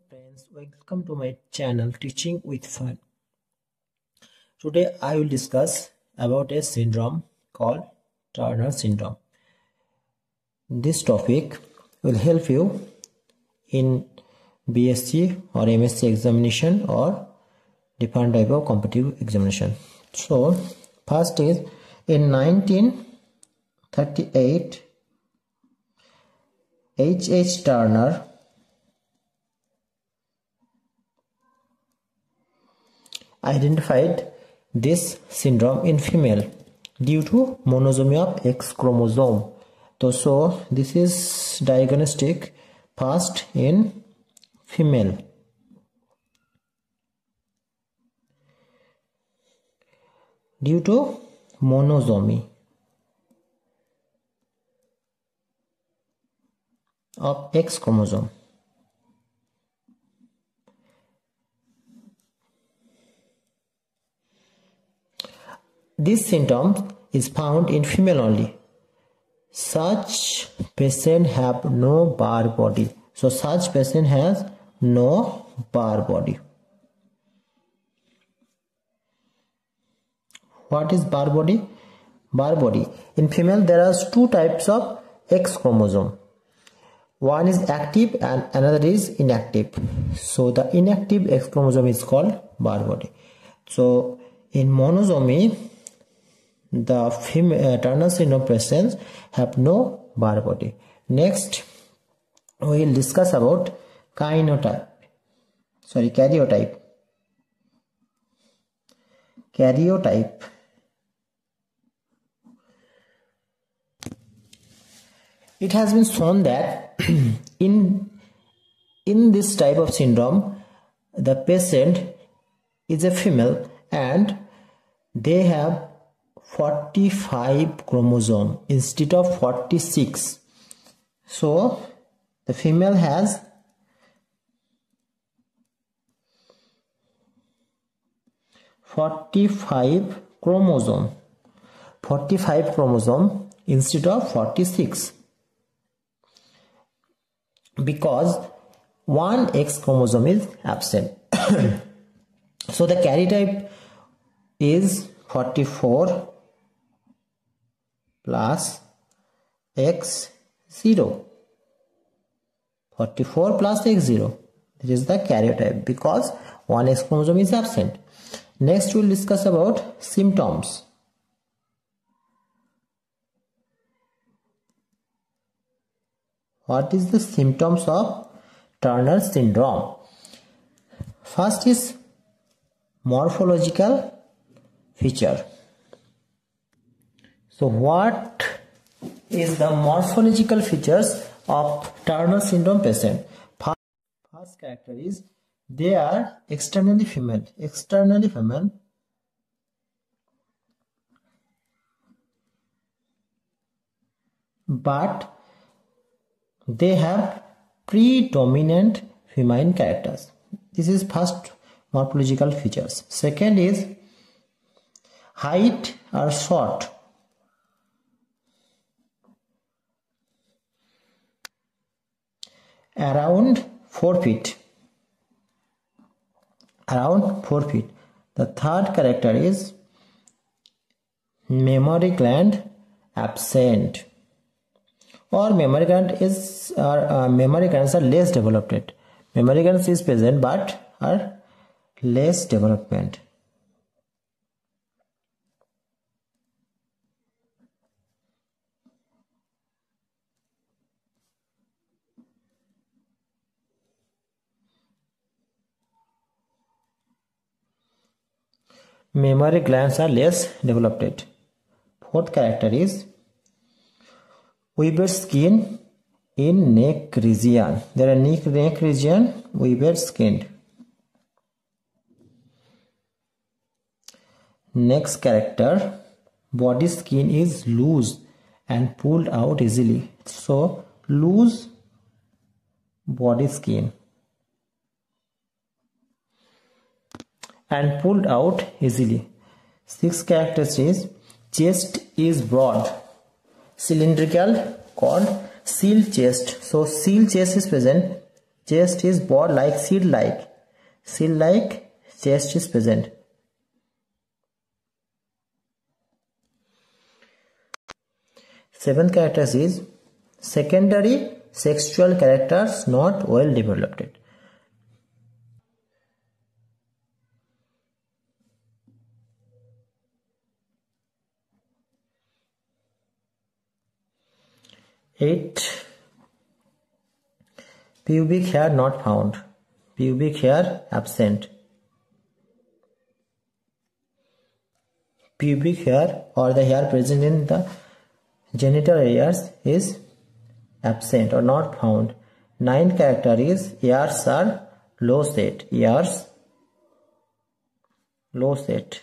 friends, welcome to my channel Teaching with Fun. Today I will discuss about a syndrome called Turner syndrome. This topic will help you in BSc or MSc examination or different type of competitive examination. So first is in 1938 H.H. Turner identified this syndrome in female due to monosomy of X chromosome. So this is diagnostic first in female. Due to monosomy of X chromosome. This symptom is found in female only. Such patient have no Barr body. So such patient has no Barr body. What is Barr body? Barr body. In female there are two types of X chromosome. One is active and another is inactive. So the inactive X chromosome is called Barr body. So in monosomy, the Turner syndrome patients have no Barr body. Next, we will discuss about karyotype. Karyotype. It has been shown that in this type of syndrome, the patient is a female and they have 45 chromosome instead of 46. So the female has 45 chromosome instead of 46, because one X chromosome is absent. So the karyotype is 44 plus X0. 44 plus X0. This is the karyotype because one X chromosome is absent. Next we will discuss about symptoms. What is the symptoms of Turner syndrome? First is morphological feature. So what is the morphological features of Turner syndrome patient? First character is they are externally female. But they have predominant feminine characters. This is first morphological features. Second is height are short. Around 4 feet. The third character is mammary gland absent, or mammary glands are less developed. Mammary glands is present but are less development. Mammary glands are less developed. Fourth character is Weber skin in neck region. There are neck region Weber skinned. Next character, body skin is loose and pulled out easily. So loose body skin and pulled out easily. Sixth character is chest is broad, cylindrical, called seal chest. So seal chest is present chest is broad like seal-like. Seal-like chest is present. Seventh character is secondary sexual characters not well developed. Eight, pubic hair not found. Pubic hair absent. Pubic hair or the hair present in the genital areas is absent or not found. Ninth character is ears are low set. Ears low set.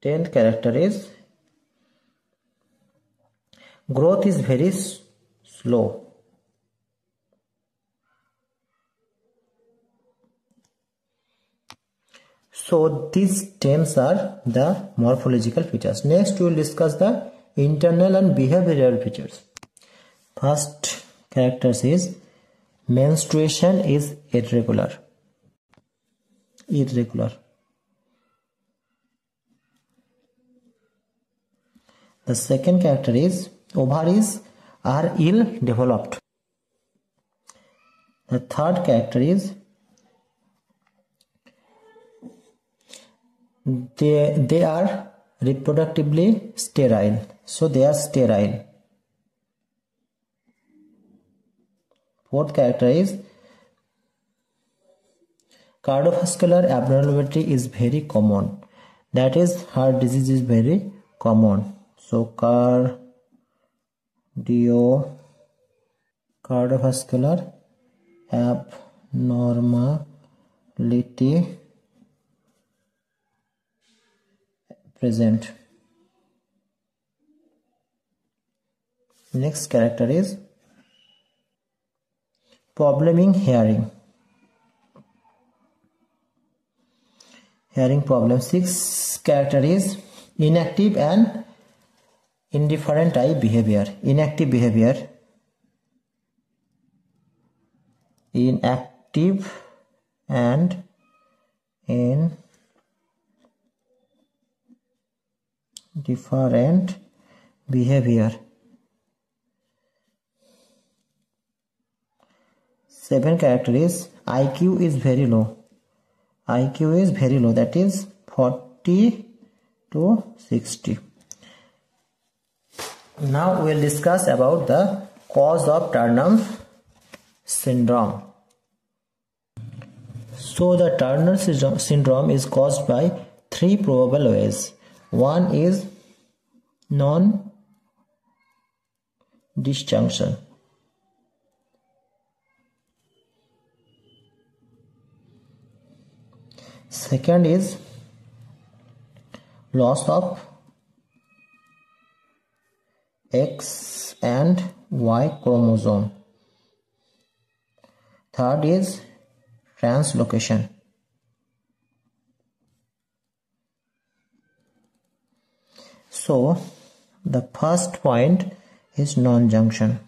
10th character is growth is very slow. So these 10s are the morphological features. Next we will discuss the internal and behavioral features. First characters is menstruation is irregular. Irregular. The second character is ovaries are ill developed. The third character is they are reproductively sterile. So they are sterile. Fourth character is cardiovascular abnormality is very common. That is, heart disease is very common. So cardiovascular abnormality present. Next character is problem in hearing. Hearing problem. Sixth character is inactive and indifferent eye behavior. Inactive behavior. Inactive and indifferent behavior. 7th character is IQ is very low. IQ is very low, that is 40 to 60. Now we will discuss about the cause of Turner syndrome. So the Turner syndrome is caused by 3 probable ways. One is non-disjunction. Second is loss of X and Y chromosome. Third is translocation. So the first point is non-disjunction.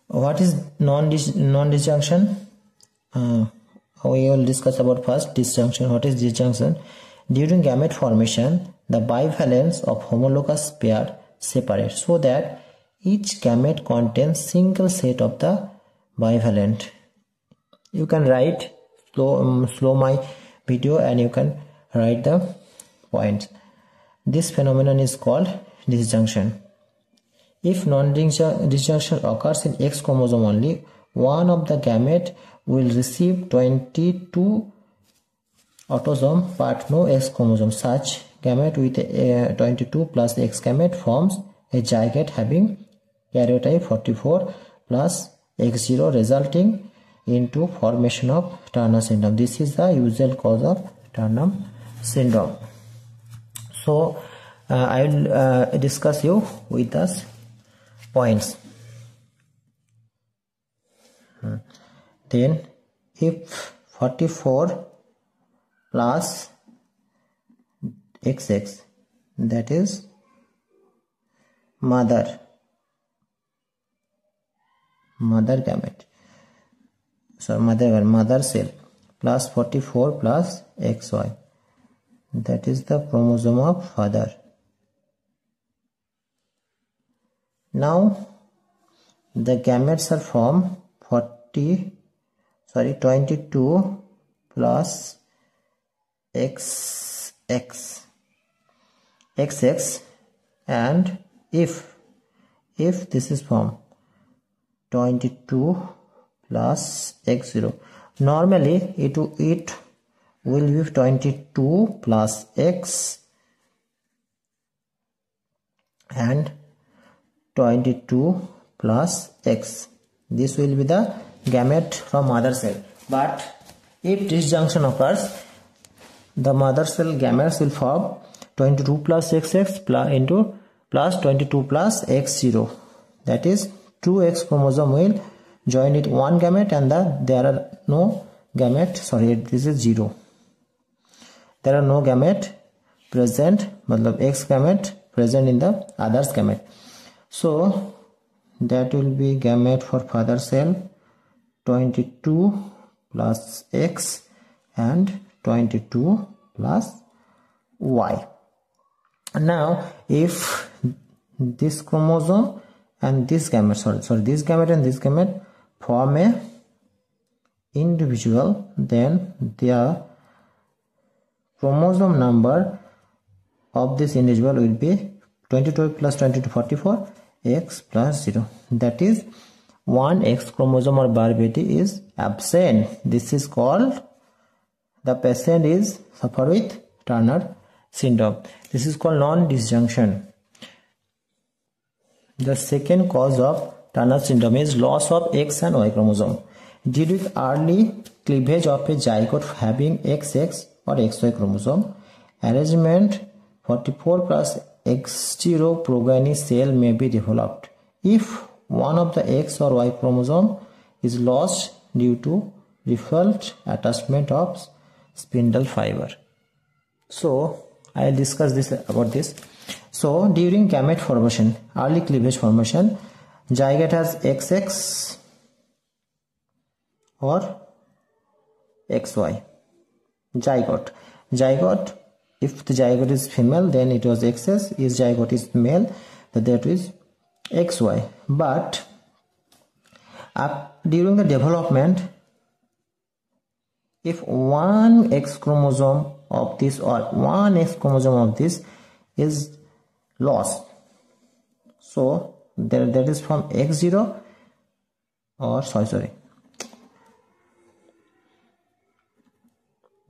What is non-disjunction? We will discuss about first disjunction. What is disjunction? During gamete formation, the bivalence of homologous pair separate so that each gamete contains single set of the bivalent. You can write slow my video and you can write the points. This phenomenon is called disjunction. If non-disjunction occurs in X chromosome only, one of the gamete will receive 22 autosome but no X chromosome. Such gamete with 22 plus X gamete forms a zygote having karyotype 44 plus X0, resulting into formation of Turner syndrome. This is the usual cause of Turner syndrome. So I will discuss you with us points. Then if 44 plus XX, that is mother gamete, so mother cell, plus 44 plus XY, that is the chromosome of father. Now the gametes are from 22 plus XX, and if this is from 22 plus X0, normally it will be 22 plus X and 22 plus X. This will be the gamete from mother cell. But if disjunction occurs, the mother cell gametes will form 22 plus XX plus 22 plus X0. That is 2X chromosome will join with one gamete, and there are no gamete, sorry, this is 0. There are no gamete present, matlab X gamete present in the other's gamete. So that will be gamete for father cell 22 plus X and 22 plus Y. Now if this chromosome and this gamete, this gamete and this gamete form a individual, then their chromosome number of this individual will be 22 plus 22 44, X plus 0. That is, one X chromosome or baby is absent. This is called, the patient is suffer with Turner syndrome. This is called non-disjunction. The second cause of Turner syndrome is loss of X and Y chromosome due to early cleavage of a zygote having XX or XY chromosome. Arrangement 44 plus X0 progeny cell may be developed if one of the X or Y chromosome is lost due to default attachment of spindle fiber. So I will discuss about this. So during gamete formation, early cleavage formation, zygote has XX or XY. Zygote, if the zygote is female, then it was XX. If zygote is male, then that is XY. But during the development, if one X chromosome of this or one X chromosome of this is lost, so that is from X0 or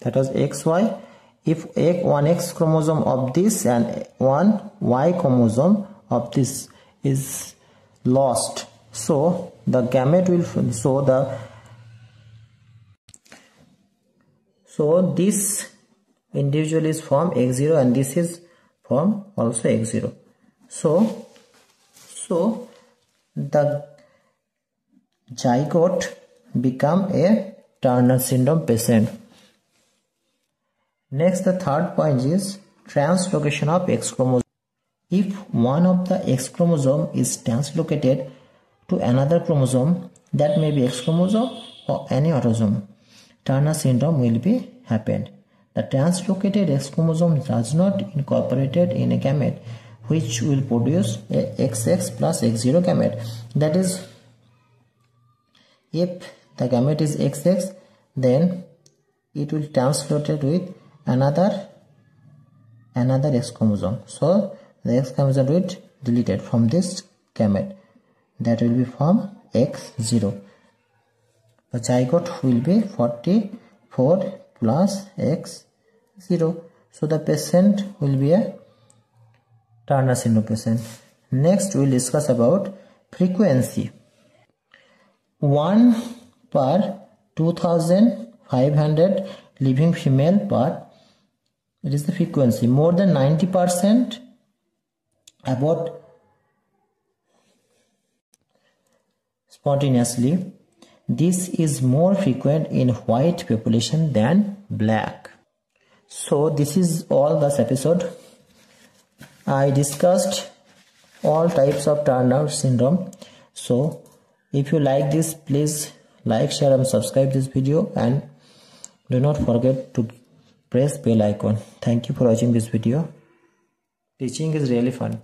that was XY. If one X chromosome of this and one Y chromosome of this is lost, so the gamete will so this individual is from X0 and this is from also X0. So the zygote become a Turner syndrome patient. Next, the third point is translocation of X chromosome. If one of the X chromosome is translocated to another chromosome, that may be X chromosome or any autosome, Turner syndrome will be happened. The translocated X chromosome does not incorporated in a gamete which will produce a XX plus X0 gamete. That is, if the gamete is XX, then it will translocated with another X chromosome. So the X chromosome will be deleted from this gamete. That will be from X0. The zygote will be 44 plus X0. So the patient will be a Turner syndrome patient. Next we will discuss about frequency. 1 per 2500 living female per, it is the frequency. More than 90% abort spontaneously. This is more frequent in white population than black. So this is all this episode. I discussed all types of Turner syndrome. So if you like this, please like, share and subscribe this video, and do not forget to press bell icon. Thank you for watching this video. Teaching is really fun.